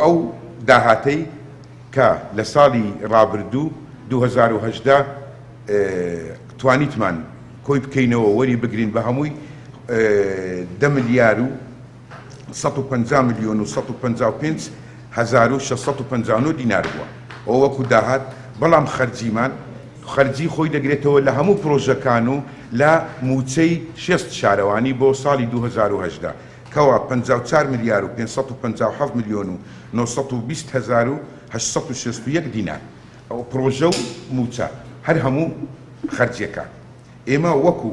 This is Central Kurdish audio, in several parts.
ئەو داهاتەی کە لە ساڵی ڕابردوو 2018 توانیتمان کۆی بکەینەوە وەری بگرین بە هەمووی 10 ملیار و 150 ملیۆن و 155,659 دینار بووە. ئەو وەکو داهات، بەڵام خەرجی خۆی دەگرێتەوە لە هەموو پرۆژەکان و لە موچەی 6 شارەوانی بۆ ساڵی 2018 کەوا 54 ملیار و 557 ملیۆن و 920,861 دینار. ئەو پرۆژە و موچە هەر هەموو خەرجیەکان. ئێمە وەکو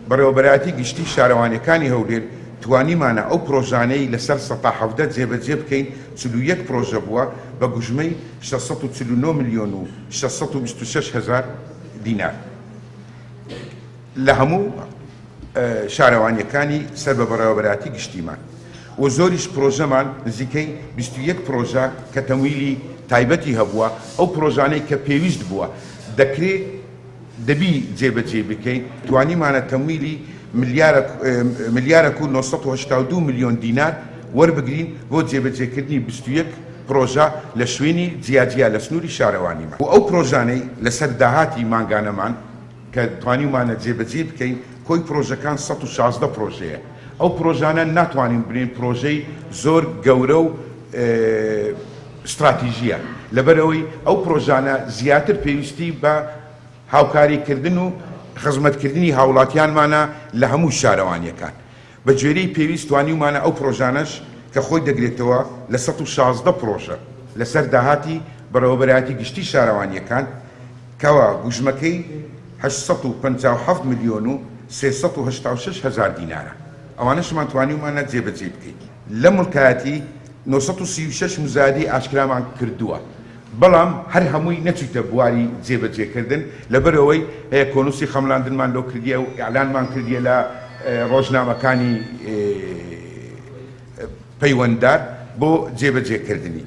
بەڕێوەبەرایەتی گشتی شارەوانیەکانی هەولێر توانیمانە ئەو پرۆژانەی لەسەر 117 جێبەجێ بکەین. 41 پرۆژە بووە بە گوژمەی 649 ملیۆن و 626,000 دینار لە هەموو شارەوانیەکانی سەر بە بەڕێوەبەرایەتی گشتیمان. و زۆریش پرۆژەمان نزیکەی 21 پرۆژە کە تەمویلی تایبەتی هەبووە. ئەو پرۆژانەی کە پێویست بووە دەکرێت دەبی جێبەجێ بکەین. توانیمانە تەمویلی ملیارە و 982 ملیۆن دینار وەربگرین بۆ جێبەجێکردنی 21 پرۆژە لە شوێنی جیاجیا لە سنووری شارەوانیمان. و ئەو پرۆژانەی لەسەر داهاتی مانگانەمان کە توانیمانە جێبەجێ بکەین کۆی پرۆژەکان 116 پرۆژەیە. ئەو پرۆژانە ناتوانین بنین پرۆژەی زۆر گەورە و استراتیژیە، لەبەرەوەی ئەو پرۆژانە زیاتر پێویستی بە هاوکاریکردن و خزمەتکردنی هاوڵاتیانمانە لە هەموو شارەوانیەکان. بە گوێرەی پێویست توانیمانە ئەو پرۆژانەش کە خۆی دەگرێتەوە لە 116 پرۆژە لەسەر داهاتی بەڕێوەبەرایەتی گشتی شارەوانیەکان کەوا گوژمەکەی 857 ملیۆن و 386,000 دینارە. ئەوانەشمان توانیمانە جێبەجێ بکەین. لە مڵکایەتی 936 مزادی ئاشکرامان کردووە، بەڵام هەر هەمووی نەچیتە بواری جێبەجێکردن لەبەرەوەی هەیە کۆنووسی خەملاندنمان لۆ کردیە و ئیعلانمان کردیە لە ڕۆژنامەکانی پەیوەنددار بۆ جێبەجێکردنی.